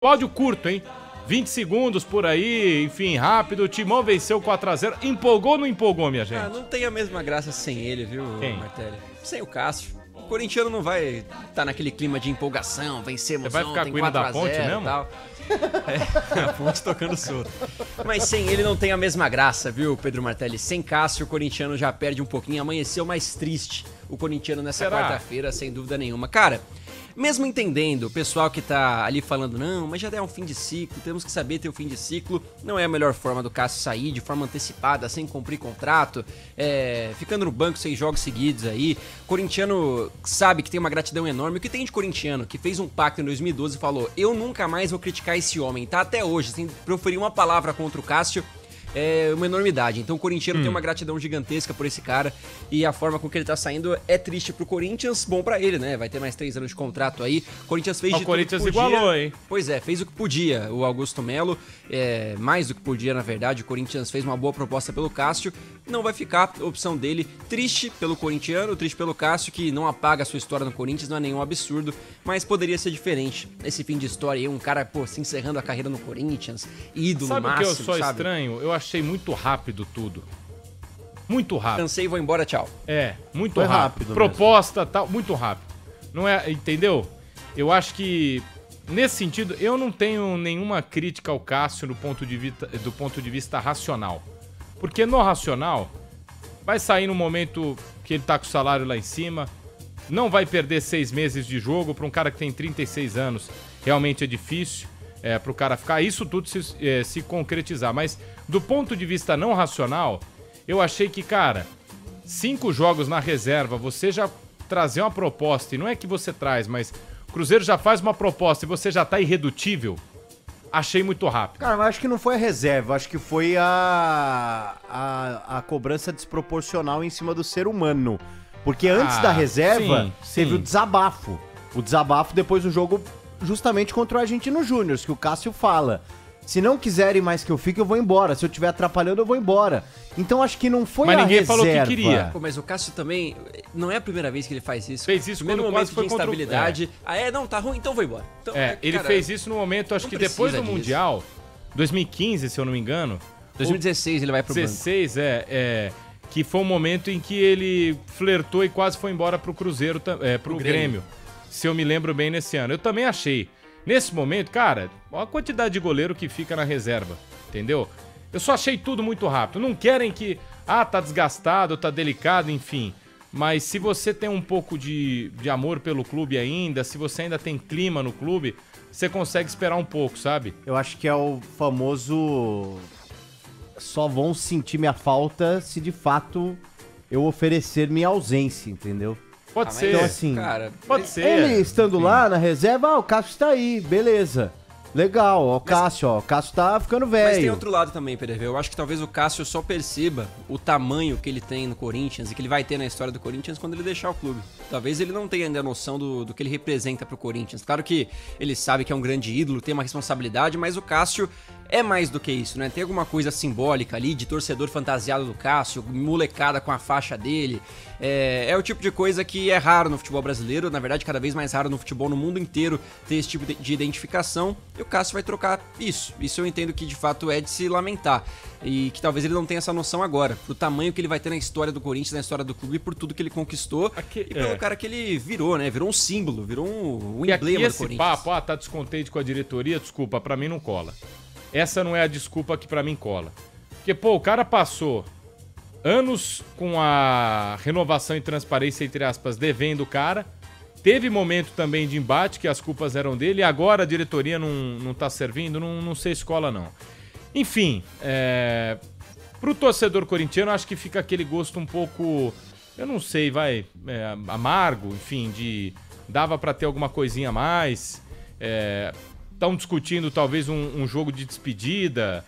Áudio curto, hein? 20 segundos por aí, enfim, rápido. O Timão venceu 4-0. Empolgou ou não empolgou, minha gente? Não tem a mesma graça sem ele, viu, Martelli? Sem o Cássio. O corintiano não vai estar naquele clima de empolgação, vencemos. Você vai ficar com o hino da Ponte mesmo? Tal. A Ponte tocando solto. Mas sem ele não tem a mesma graça, viu, Pedro Martelli? Sem Cássio, o corintiano já perde um pouquinho. Amanheceu mais triste o corintiano nessa quarta-feira, sem dúvida nenhuma. Cara, mesmo entendendo o pessoal que tá ali falando, não, mas já é um fim de ciclo, temos que saber ter o fim de ciclo, não é a melhor forma do Cássio sair de forma antecipada, sem cumprir contrato, ficando no banco 6 jogos seguidos aí. Corintiano sabe que tem uma gratidão enorme. O que tem de corintiano que fez um pacto em 2012 e falou, eu nunca mais vou criticar esse homem, tá até hoje, sem proferir uma palavra contra o Cássio, é uma enormidade. Então o corintiano tem uma gratidão gigantesca por esse cara e a forma com que ele tá saindo é triste pro Corinthians, bom pra ele, né? Vai ter mais 3 anos de contrato aí. O Corinthians fez de tudo que podia. O Corinthians igualou, hein? Pois é, fez o que podia. O Augusto Melo, mais do que podia, na verdade. O Corinthians fez uma boa proposta pelo Cássio. Não vai ficar a opção dele. Triste pelo corintiano, triste pelo Cássio, que não apaga a sua história no Corinthians, não é nenhum absurdo, mas poderia ser diferente. Esse fim de história aí, um cara, pô, se encerrando a carreira no Corinthians, ídolo máximo, sabe o que eu sou estranho? Eu achei muito rápido tudo. Muito rápido. Cansei e vou embora, tchau. Muito rápido. Proposta, tal, muito rápido. Não é, entendeu? Eu acho que, nesse sentido, eu não tenho nenhuma crítica ao Cássio do ponto de vista racional. Porque no racional, vai sair no momento que ele tá com o salário lá em cima, não vai perder 6 meses de jogo para um cara que tem 36 anos. Realmente é difícil pro cara ficar, isso tudo se concretizar. Mas do ponto de vista não racional, eu achei que, cara, 5 jogos na reserva, você já trazer uma proposta, e não é que você traz, mas o Cruzeiro já faz uma proposta e você já tá irredutível, achei muito rápido. Cara, eu acho que não foi a reserva, acho que foi a cobrança desproporcional em cima do ser humano. Porque antes da reserva, teve o desabafo. O desabafo depois do jogo, justamente contra o Argentino Júnior, que o Cássio fala. Se não quiserem mais que eu fique, eu vou embora. Se eu estiver atrapalhando, eu vou embora. Então acho que não foi a reserva. Mas ninguém falou que queria. Pô, mas o Cássio também, não é a primeira vez que ele faz isso. Fez isso quando momento de instabilidade. Não, tá ruim, então vou embora. Então, ele cara, fez isso no momento, acho que depois do Mundial, 2015, se eu não me engano. 2016 ele vai pro 16, que foi um momento em que ele flertou e quase foi embora pro Cruzeiro, pro Grêmio. Se eu me lembro bem nesse ano. Eu também achei. Nesse momento, cara, olha a quantidade de goleiro que fica na reserva, entendeu? Eu só achei tudo muito rápido. Não querem que, tá desgastado, tá delicado, enfim. Mas se você tem um pouco de amor pelo clube ainda, se você ainda tem clima no clube, você consegue esperar um pouco, sabe? Eu acho que é o famoso... Só vão sentir minha falta se de fato eu oferecer minha ausência, entendeu? Pode ser. Então, assim, cara, pode ser. Ele estando lá na reserva, o Cássio está aí, beleza. Legal, o Cássio tá ficando velho. Mas tem outro lado também, Pedro. Eu acho que talvez o Cássio só perceba o tamanho que ele tem no Corinthians e que ele vai ter na história do Corinthians quando ele deixar o clube. Talvez ele não tenha ainda a noção do que ele representa pro Corinthians. Claro que ele sabe que é um grande ídolo, tem uma responsabilidade, mas o Cássio é mais do que isso, né? Tem alguma coisa simbólica ali de torcedor fantasiado do Cássio, molecada com a faixa dele. É o tipo de coisa que é raro no futebol brasileiro, na verdade cada vez mais raro no futebol no mundo inteiro ter esse tipo de identificação, e o Cássio vai trocar isso. Isso eu entendo que de fato é de se lamentar, e que talvez ele não tenha essa noção agora, pro tamanho que ele vai ter na história do Corinthians, na história do clube, e por tudo que ele conquistou, e pelo cara que ele virou, né? Virou um símbolo, virou um emblema do Corinthians. E esse papo, tá descontente com a diretoria, desculpa, pra mim não cola. Essa não é a desculpa que pra mim cola. Porque, pô, o cara passou anos com a renovação e transparência, entre aspas, devendo o cara. Teve momento também de embate, que as culpas eram dele, e agora a diretoria não tá servindo, não sei escola não. Enfim, pro torcedor corintiano, acho que fica aquele gosto um pouco, eu não sei, amargo, enfim, dava pra ter alguma coisinha a mais. Estão discutindo talvez um jogo de despedida,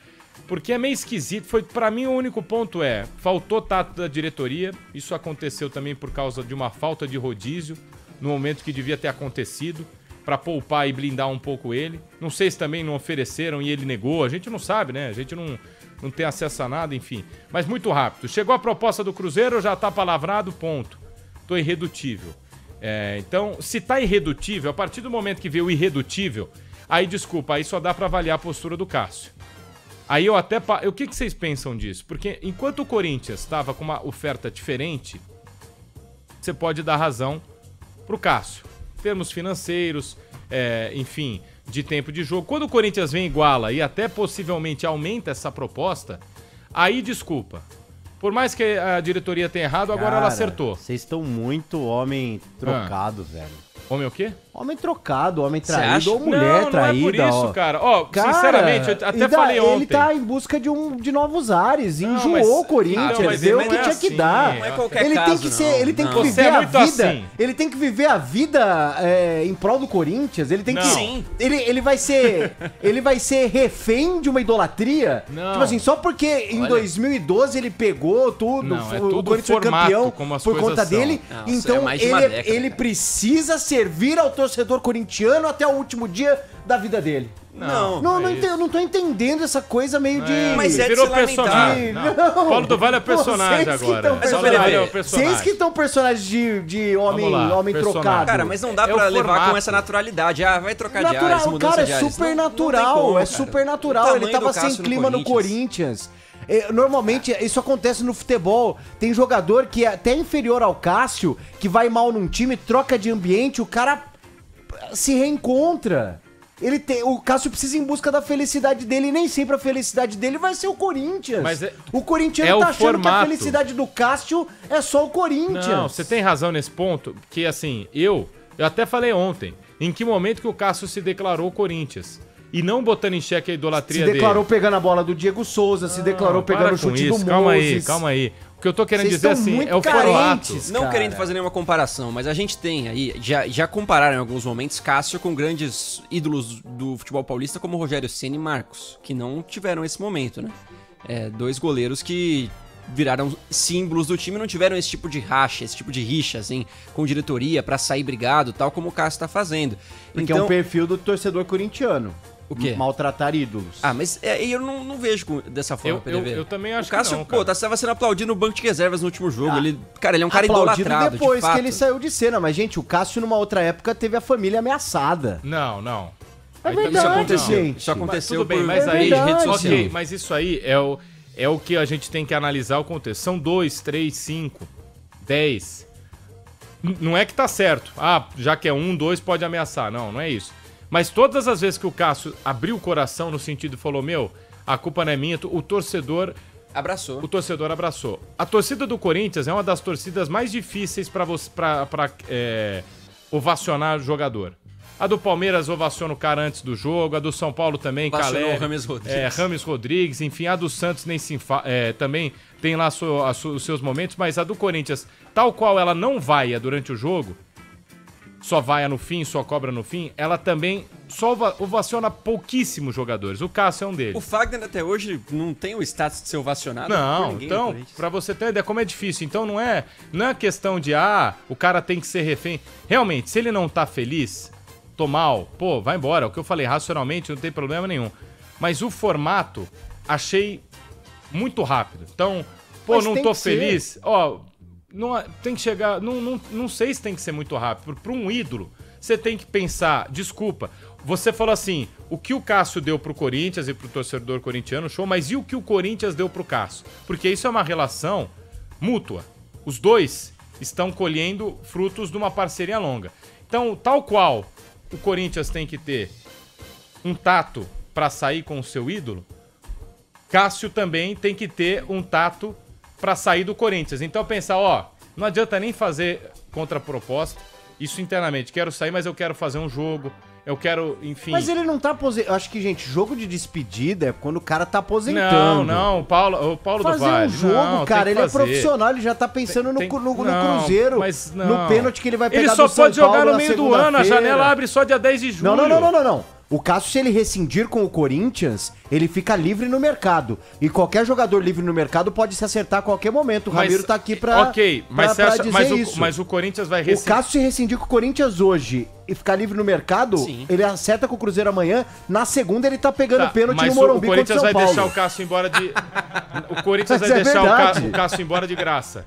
porque é meio esquisito. Pra mim o único ponto faltou tato da diretoria, isso aconteceu também por causa de uma falta de rodízio, no momento que devia ter acontecido, pra poupar e blindar um pouco ele. Não sei se também não ofereceram e ele negou, a gente não sabe, né? A gente não tem acesso a nada, enfim. Mas muito rápido. Chegou a proposta do Cruzeiro, já tá palavrado, ponto. Tô irredutível. Então, se tá irredutível, a partir do momento que vê o irredutível, Aí, desculpa, aí só dá pra avaliar a postura do Cássio. Aí eu até... O que vocês pensam disso? Porque enquanto o Corinthians estava com uma oferta diferente, você pode dar razão pro Cássio. Termos financeiros, enfim, de tempo de jogo. Quando o Corinthians vem iguala e até possivelmente aumenta essa proposta, aí desculpa. Por mais que a diretoria tenha errado, agora ela acertou. Vocês estão muito homem trocado, velho. Homem o quê? Homem trocado, homem traído ou mulher não, traída. Não é por isso, cara. Ó, sinceramente, eu até falei ontem. Ele tá em busca de novos ares. Não, enjoou o Corinthians, deu o que tinha que dar. Não é qualquer ele caso, tem que ser, ele tem que Você viver é a muito vida. assim. Ele tem que viver a vida em prol do Corinthians. Ele tem que. Sim. Ele vai ser refém de uma idolatria. Não. Tipo assim, só porque em 2012 ele pegou tudo, Não, é o tudo Corinthians foi formato, campeão como as por coisas conta são. dele. Nossa, Então é mais de uma década, ele cara. precisa servir ao torcedor corintiano até o último dia da vida dele. Não, Não, é isso. eu não tô entendendo essa coisa meio de... Mas é de virou se lamentar. personagem. Não. Paulo do Vale é personagem vocês que agora. tão Mas, Paulo do Vale é o Pereira, personagem. Vocês que estão personagens de homem, Vamos lá, homem personagem. trocado. Cara, mas não dá É o pra levar formato. com essa naturalidade. Ah, vai trocar de ares, natural, mudança cara, de é ares. super Não natural, tem como, é cara. super O natural. tamanho Ele tava do sem Cássio no clima no Corinthians. Normalmente isso acontece no futebol. Tem jogador que é até inferior ao Cássio, que vai mal num time, troca de ambiente, o cara se reencontra. O Cássio precisa ir em busca da felicidade dele e nem sempre a felicidade dele vai ser o Corinthians. Mas o corintiano é tá o achando que a formato. felicidade do Cássio é só o Corinthians. Não, você tem razão nesse ponto, que assim, eu até falei ontem, em que momento que o Cássio se declarou Corinthians, e não botando em xeque a idolatria Se dele. declarou pegando a bola do Diego Souza, se declarou Para pegando o com chute isso, do calma Moses. calma aí. O que eu tô querendo Vocês dizer estão assim, muito é o formato. carentes. Não cara. querendo fazer nenhuma comparação, mas a gente tem aí, já compararam em alguns momentos Cássio com grandes ídolos do futebol paulista como Rogério Ceni e Marcos, que não tiveram esse momento, né? Dois goleiros que viraram símbolos do time e não tiveram esse tipo de racha, esse tipo de rixa, assim, com diretoria pra sair brigado, tal como o Cássio tá fazendo. Porque é um perfil do torcedor corintiano. O quê? Maltratar ídolos. Ah, mas eu não vejo dessa forma, Eu também acho o Cássio, que não, cara. tava sendo aplaudido no banco de reservas no último jogo. Ele é um cara Aplaudido idolatrado, depois de fato. que ele saiu de cena. Mas, gente, o Cássio, numa outra época, teve a família ameaçada. Não. É Aí também verdade, Isso aconteceu, gente. isso aconteceu Tudo bem, por mas É aí, verdade. rede social. ok, mas isso aí é o que a gente tem que analisar o contexto. São 2, 3, 5, 10. Não é que tá certo. Ah, já que é 1, 2, pode ameaçar. Não é isso. Mas todas as vezes que o Cássio abriu o coração no sentido e falou, a culpa não é minha, o torcedor Abraçou. abraçou. A torcida do Corinthians é uma das torcidas mais difíceis pra ovacionar o jogador. A do Palmeiras ovaciona o cara antes do jogo, a do São Paulo também, Ovacionou Calé, o Rames Rodrigues. Rames Rodrigues, enfim, a do Santos nem se também tem lá os seus momentos, mas a do Corinthians, tal qual ela não vaia durante o jogo, só vaia no fim, só cobra no fim, ela também só ovaciona pouquíssimos jogadores. O Cássio é um deles. O Fagner até hoje não tem o status de ser ovacionado por Não, ninguém no então, Corinthians. pra você ter ideia como é difícil. Então não é questão de, o cara tem que ser refém. Realmente, se ele não tá feliz, tô mal, vai embora. O que eu falei, racionalmente, não tem problema nenhum. Mas o formato, achei muito rápido. Então, Mas não tem tô que ser. feliz, não, tem que chegar, não sei se tem que ser muito rápido. Pra um ídolo, você tem que pensar, desculpa, você falou assim, o que o Cássio deu pro Corinthians e pro torcedor corintiano, show, mas e o que o Corinthians deu pro Cássio? Porque isso é uma relação mútua. Os dois estão colhendo frutos de uma parceria longa. Então, tal qual o Corinthians tem que ter um tato pra sair com o seu ídolo, Cássio também tem que ter um tato pra sair do Corinthians. Então pensar, não adianta nem fazer contraproposta, isso internamente, quero sair, mas eu quero fazer um jogo, eu quero, enfim... Mas ele não tá aposentando. Acho que, gente, jogo de despedida é quando o cara tá aposentando. Não, o Paulo do Fazer Vale. um jogo, não, cara, tem ele que é fazer. profissional, ele já tá pensando no Cruzeiro, mas não. no pênalti que ele vai pegar Ele só do São pode jogar Paulo no na meio do ano, a segunda-feira. janela abre só dia 10 de julho. Não. O Cássio, se ele rescindir com o Corinthians, ele fica livre no mercado. E qualquer jogador livre no mercado pode se acertar a qualquer momento. O Ramiro tá aqui pra, Ok, mas, pra você acha, dizer isso. mas o Corinthians vai O rescindir... Cássio, se rescindir com o Corinthians hoje e ficar livre no mercado, Sim. ele acerta com o Cruzeiro amanhã. Na segunda, ele tá pegando pênalti mas no Morumbi o Corinthians contra o vai São deixar Paulo. o Cássio embora de... O Corinthians Mas vai é deixar verdade. o Cássio embora de graça.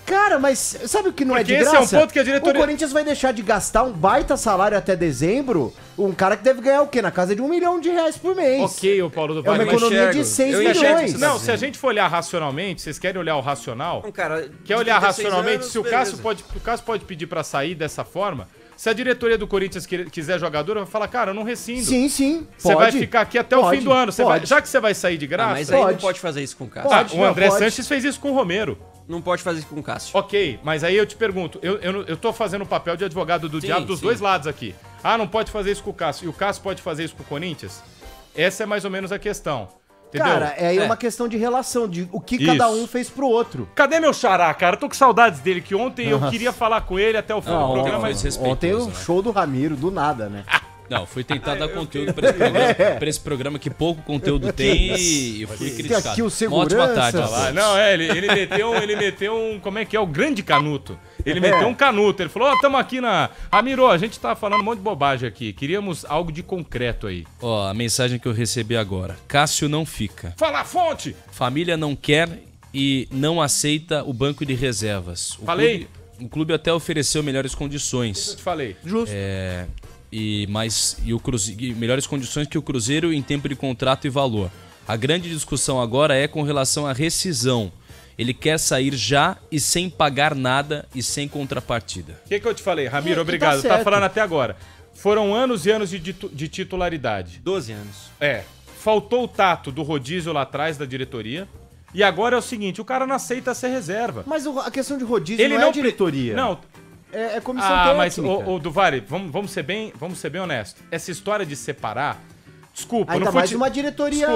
Cara, mas sabe o que não é de Porque graça? esse é um ponto que a diretoria- O Corinthians vai deixar de gastar um baita salário até dezembro, um cara que deve ganhar o quê? Na casa de R$1 milhão por mês. Ok, o Paulo do É uma Vale, mas economia de 6 eu milhões. enxergo isso. Não, se a gente for olhar racionalmente, vocês querem olhar o racional? Não, cara, Quer olhar 36 racionalmente? anos, Se o beleza. Cássio pode pedir pra sair dessa forma, se a diretoria do Corinthians quiser jogador, vai falar, cara, eu não rescindo. Sim, Você vai ficar aqui até o fim do ano. Já que você vai sair de graça... Mas aí não Pode. pode fazer isso com o Cássio. Pode. o André pode. Sanches fez isso com o Romero. Não pode fazer isso com o Cássio. Ok, mas aí eu te pergunto, eu tô fazendo o papel de advogado do Sim, diabo dos sim. dois lados aqui. Ah, não pode fazer isso com o Cássio. E o Cássio pode fazer isso com o Corinthians? Essa é mais ou menos a questão. Entendeu? Cara, é aí É. uma questão de relação, de o que Isso. cada um fez pro outro. Cadê meu xará, cara? Eu tô com saudades dele, que ontem eu Nossa. queria falar com ele até o fim do Não, programa, ontem mas... foi desrespeitoso, Ontem o né? show do Ramiro, do nada, né? Não, fui tentar dar conteúdo pra esse programa que pouco conteúdo tem e eu fui criticado. aqui o Uma ótima segurança, tarde. lá. a todos. Não, ele meteu um... Como é que é? O grande canuto. Ele meteu um canuto. Ele falou, ó, tamo aqui na... Ramiro, a gente tá falando um monte de bobagem aqui. Queríamos algo de concreto aí. Ó, a mensagem que eu recebi agora. Cássio não fica. Fala a fonte! Família não quer e não aceita o banco de reservas. Falei. O clube até ofereceu melhores Eu condições. te falei. Justo. Melhores condições que o Cruzeiro em tempo de contrato e valor. A grande discussão agora é com relação à rescisão. Ele quer sair já e sem pagar nada e sem contrapartida. O que eu te falei? Ramiro, E obrigado. tá Tá certo. falando até agora. Foram anos e anos de titularidade. 12 anos. Faltou o tato do rodízio lá atrás da diretoria. E agora é o seguinte, o cara não aceita ser reserva. Mas a questão de rodízio não é diretoria. Não, É comissão técnica. mas, ô Duvari, vamos ser bem honestos. Essa história de separar... Desculpa, Ainda mais uma diretoria Não,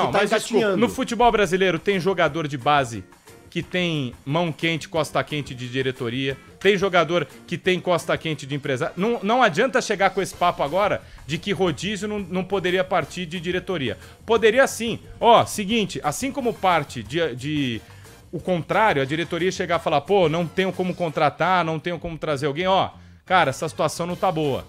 que tá mas desculpa, engatinhando. no futebol brasileiro tem jogador de base que tem mão quente, costa quente de diretoria. Tem jogador que tem costa quente de empresário. Não adianta chegar com esse papo agora de que rodízio não poderia partir de diretoria. Poderia sim. Ó, seguinte, assim como parte de o contrário, a diretoria chegar e falar, pô, não tenho como contratar, não tenho como trazer alguém, ó, cara, essa situação não tá boa.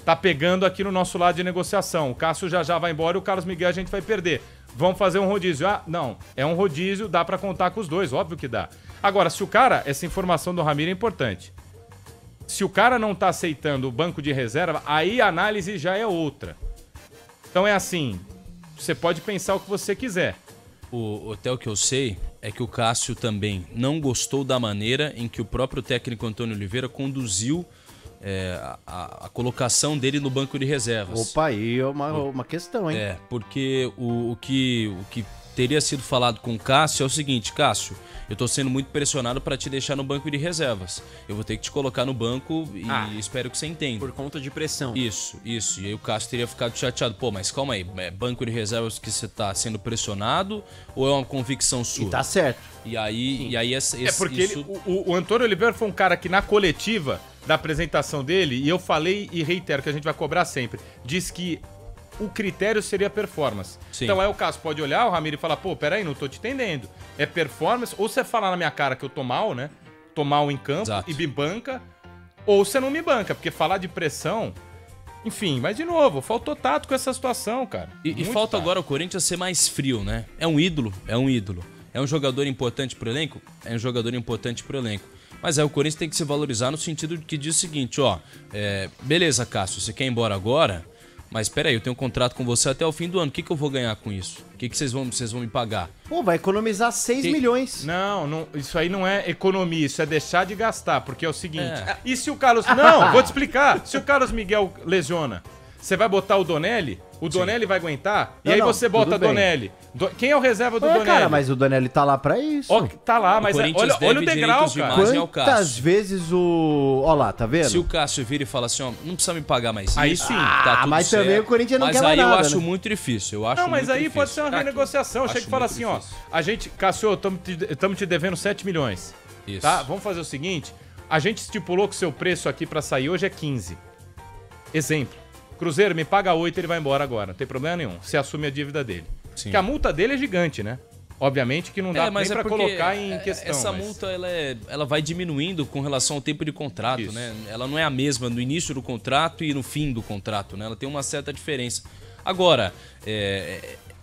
Tá pegando aqui no nosso lado de negociação. O Cássio já vai embora e o Carlos Miguel a gente vai perder. Vamos fazer um rodízio. Ah, não. É um rodízio, dá pra contar com os dois, óbvio que dá. Agora, se o cara, essa informação do Ramiro é importante. Se o cara não tá aceitando o banco de reserva, aí a análise já é outra. Então é assim, você pode pensar o que você quiser. Até o que eu sei é que o Cássio também não gostou da maneira em que o próprio técnico Antônio Oliveira conduziu a colocação dele no banco de reservas. Opa, aí é uma questão, hein? Porque o que teria sido falado com o Cássio é o seguinte, Cássio, eu tô sendo muito pressionado para te deixar no banco de reservas. Eu vou ter que te colocar no banco e espero que você entenda. Por conta de pressão. Isso. E aí o Cássio teria ficado chateado. Pô, mas calma aí, é banco de reservas que você tá sendo pressionado ou é uma convicção sua? E tá certo. E aí Porque isso... o Antônio Oliveira foi um cara que na coletiva da apresentação dele, e eu falei e reitero que a gente vai cobrar sempre, diz que o critério seria performance. Sim. Então aí o Cássio pode olhar o Ramiro e falar, pô, peraí, não tô te entendendo. É performance, ou você fala na minha cara que eu tô mal, né? Tô mal em campo. Exato. E me banca, ou você não me banca, porque falar de pressão... Enfim, mas de novo, faltou tato com essa situação, cara. E Muito falta tato. agora o Corinthians ser mais frio, né? É um ídolo. É um jogador importante pro elenco? É um jogador importante pro elenco. Mas aí o Corinthians tem que se valorizar no sentido de que diz o seguinte, ó, beleza, Cássio, você quer ir embora agora? Mas peraí, eu tenho um contrato com você até o fim do ano. O que eu vou ganhar com isso? O que vocês vão me pagar? Pô, vai economizar 6 milhões. Não, isso aí não é economia, isso é deixar de gastar, porque é o seguinte. E se o Carlos... Não, vou te explicar. Se o Carlos Miguel lesiona, você vai botar o Donelli? O Donelli vai aguentar? E Não, aí não, você bota tudo bem. Donelli. Quem é o reserva do Donelli? Cara, mas o Donelli tá lá pra isso. Ó, tá lá, mas Corinthians olha o deve degrau, direitos de cara. imagem ao Quantas Cássio. vezes o... Ó lá, tá vendo? Se o Cássio vira e fala assim, ó, não precisa me pagar mais Aí isso, sim. tá tudo mas certo. também o Corinthians não mas quer mais aí eu nada, acho né? muito difícil, eu acho Não, mas muito aí difícil. pode ser uma renegociação. Acho Chega e fala muito assim, ó. difícil. A gente, Cássio, estamos te devendo 7 milhões. Isso. Tá? Vamos fazer o seguinte. A gente estipulou que o seu preço aqui pra sair hoje é 15. Exemplo. Cruzeiro, me paga 8, ele vai embora agora. Não tem problema nenhum. Você assume a dívida dele. Sim. Porque a multa dele é gigante, né? Obviamente que não dá nem pra porque colocar em questão. essa mas- multa ela vai diminuindo com relação ao tempo de contrato, Isso. né? Ela não é a mesma no início do contrato e no fim do contrato, né? Ela tem uma certa diferença. Agora,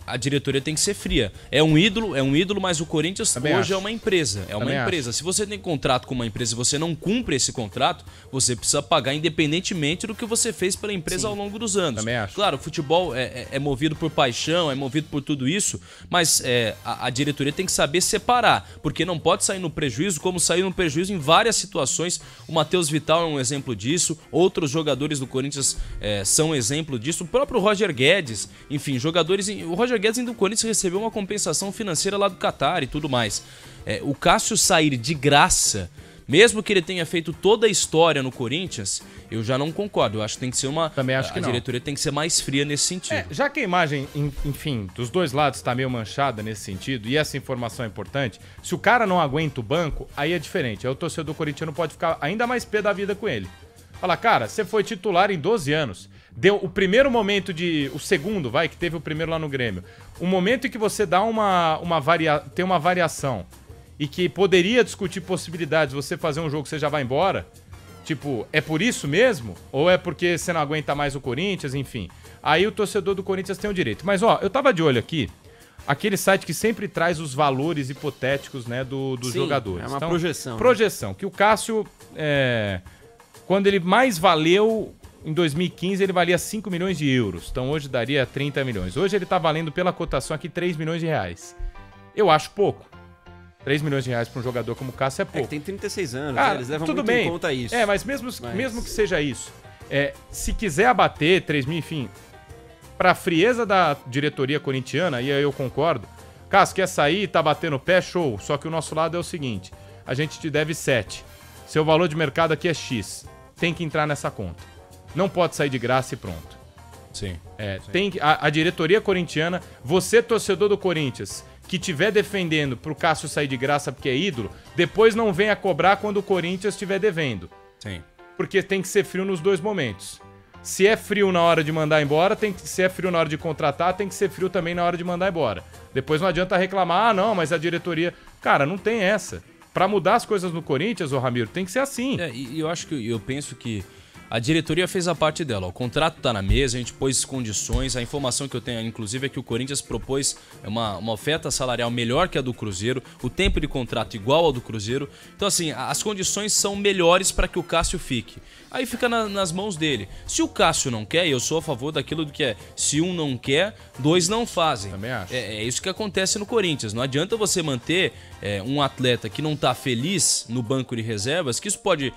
a diretoria tem que ser fria. É um ídolo, mas o Corinthians Também hoje acho. é uma empresa. É uma Também empresa. Se você tem contrato com uma empresa e você não cumpre esse contrato, você precisa pagar independentemente do que você fez pela empresa ao longo dos anos. Também acho. Claro, o futebol é movido por paixão, é movido por tudo isso, mas a diretoria tem que saber separar, porque não pode sair no prejuízo como saiu no prejuízo em várias situações. O Matheus Vital é um exemplo disso, outros jogadores do Corinthians são exemplo disso, o próprio Roger Guedes, enfim, jogadores... O Roger Guedes do Corinthians recebeu uma compensação financeira lá do Catar e tudo mais. O Cássio sair de graça, mesmo que ele tenha feito toda a história no Corinthians, eu já não concordo. Eu acho que tem que ser Também acho que a não. diretoria tem que ser mais fria nesse sentido. Já que a imagem, enfim, dos dois lados está meio manchada nesse sentido, e essa informação é importante, se o cara não aguenta o banco, aí é diferente. Aí o torcedor corintiano pode ficar ainda mais pé da vida com ele. Fala, cara, você foi titular em 12 anos. Deu o primeiro momento o segundo, que teve o primeiro lá no Grêmio. O momento em que você dá tem uma variação e que poderia discutir possibilidades, você fazer um jogo que você já vai embora. Tipo, é por isso mesmo? Ou é porque você não aguenta mais o Corinthians? Enfim. Aí o torcedor do Corinthians tem o direito. Mas, eu tava de olho aqui. Aquele site que sempre traz os valores hipotéticos, né, dos jogadores. É uma projeção. Projeção. Que o Cássio, quando ele mais valeu, em 2015, ele valia 5 milhões de euros. Então hoje daria 30 milhões. Hoje ele tá valendo pela cotação aqui 3 milhões de reais. Eu acho pouco. 3 milhões de reais para um jogador como o Cássio é pouco. Tem 36 anos, Eles levam tudo muito bem. em conta isso. Mas mesmo que seja isso, se quiser abater 3 mil, enfim, pra frieza da diretoria corintiana, e aí eu concordo, Cássio, quer sair, tá batendo o pé, show. Só que o nosso lado é o seguinte, a gente te deve 7. Seu valor de mercado aqui é X. Tem que entrar nessa conta. Não pode sair de graça e pronto. Sim. A diretoria corintiana, você, torcedor do Corinthians, que estiver defendendo pro Cássio sair de graça porque é ídolo, depois não venha cobrar quando o Corinthians estiver devendo. Sim. Porque tem que ser frio nos dois momentos. Se é frio na hora de mandar embora, se é frio na hora de contratar, tem que ser frio também na hora de mandar embora. Depois não adianta reclamar, não, mas a diretoria... Cara, não tem essa. Pra mudar as coisas no Corinthians, Ramiro, tem que ser assim. E eu penso que a diretoria fez a parte dela. O contrato tá na mesa, a gente pôs condições. A informação que eu tenho, inclusive, é que o Corinthians propôs uma oferta salarial melhor que a do Cruzeiro, o tempo de contrato igual ao do Cruzeiro. Então, assim, as condições são melhores para que o Cássio fique. Aí fica nas mãos dele. Se o Cássio não quer, eu sou a favor daquilo do que é, se um não quer, dois não fazem. Também acho. É isso que acontece no Corinthians. Não adianta você manter um atleta que não tá feliz no banco de reservas, que isso pode...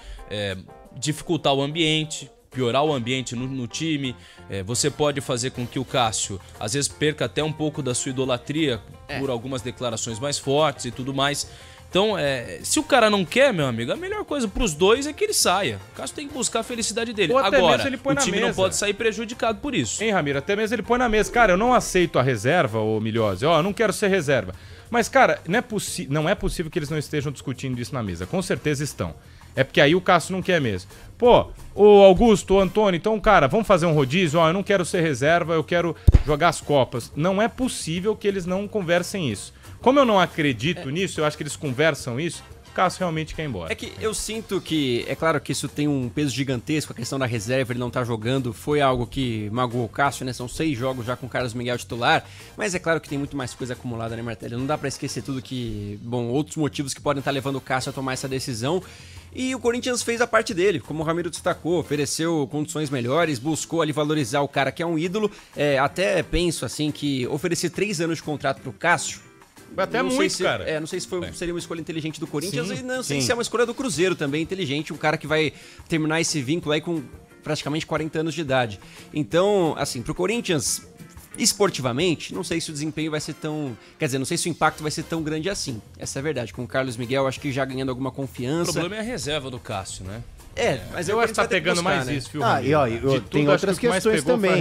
dificultar o ambiente, piorar o ambiente no time. Você pode fazer com que o Cássio às vezes perca até um pouco da sua idolatria por algumas declarações mais fortes e tudo mais. Então, se o cara não quer, meu amigo, a melhor coisa pros dois é que ele saia. O Cássio tem que buscar a felicidade dele. Ou até Agora, mesmo ele põe o na time mesa. não pode sair prejudicado por isso. Hein, Ramiro? Até mesmo ele põe na mesa. Cara, eu não aceito a reserva, ô Milhose. Eu não quero ser reserva. Mas, cara, não é possível que eles não estejam discutindo isso na mesa. Com certeza estão. É porque aí o Cássio não quer mesmo. Pô, o Augusto, o Antônio, então, cara, vamos fazer um rodízio? Eu não quero ser reserva, eu quero jogar as Copas. Não é possível que eles não conversem isso. Como eu não acredito nisso, eu acho que eles conversam isso, o Cássio realmente quer ir embora. É que eu sinto que, é claro que isso tem um peso gigantesco, a questão da reserva, ele não tá jogando, foi algo que magoou o Cássio, né? São 6 jogos já com o Carlos Miguel titular, mas é claro que tem muito mais coisa acumulada, né, Martelli? Não dá pra esquecer tudo que, outros motivos que podem estar levando o Cássio a tomar essa decisão. E o Corinthians fez a parte dele, como o Ramiro destacou, ofereceu condições melhores, buscou ali valorizar o cara que é um ídolo. Até penso assim que oferecer 3 anos de contrato pro Cássio, até muito, cara. Não sei se seria uma escolha inteligente do Corinthians, Sim, e não sei se é uma escolha do Cruzeiro também inteligente, um cara que vai terminar esse vínculo aí com praticamente 40 anos de idade. Então, assim, pro Corinthians, esportivamente, não sei se o desempenho vai ser tão... Quer dizer, não sei se o impacto vai ser tão grande assim. Essa é a verdade. Com o Carlos Miguel, acho que já ganhando alguma confiança. O problema é a reserva do Cássio, né? Mas eu acho que tá pegando mais isso, viu, Ramiro? Tem outras questões também.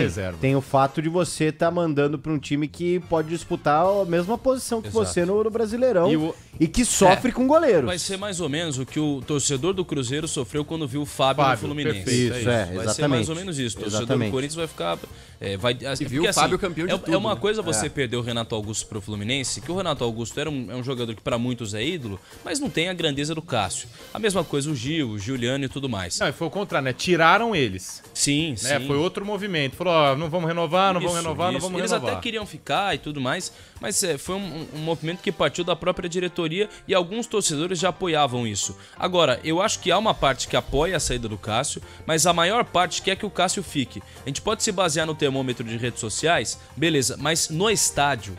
Tem o fato de você estar mandando para um time que pode disputar a mesma posição que você no Brasileirão e que sofre com goleiros. Vai ser mais ou menos o que o torcedor do Cruzeiro sofreu quando viu o Fábio no Fluminense. Perfeito, Vai ser mais ou menos isso. O torcedor do Corinthians vai ficar E viu o Fábio campeão de tudo. É uma coisa você perder o Renato Augusto pro Fluminense, que o Renato Augusto é um jogador que para muitos é ídolo, mas não tem a grandeza do Cássio. A mesma coisa o Gil, o Giuliano e tudo mais. Não, foi o contrário, né? Tiraram eles. Sim, né? sim. Foi outro movimento. Falou, ó, não vamos renovar, não vamos renovar. Eles até queriam ficar e tudo mais, mas foi um movimento que partiu da própria diretoria e alguns torcedores já apoiavam isso. Agora, eu acho que há uma parte que apoia a saída do Cássio, mas a maior parte quer que o Cássio fique. A gente pode se basear no termômetro de redes sociais, beleza, mas no estádio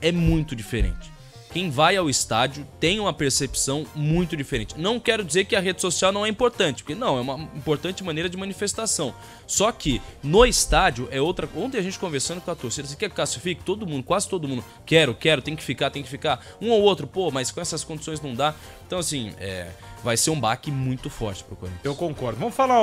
é muito diferente. Quem vai ao estádio tem uma percepção muito diferente. Não quero dizer que a rede social não é importante, porque não, é uma importante maneira de manifestação. Só que no estádio é outra... Ontem a gente conversando com a torcida, você quer que o Cássio fique? Todo mundo, quase todo mundo, quero, tem que ficar. Um ou outro, pô, mas com essas condições não dá. Então assim, vai ser um baque muito forte pro Corinthians. Eu concordo. Vamos falar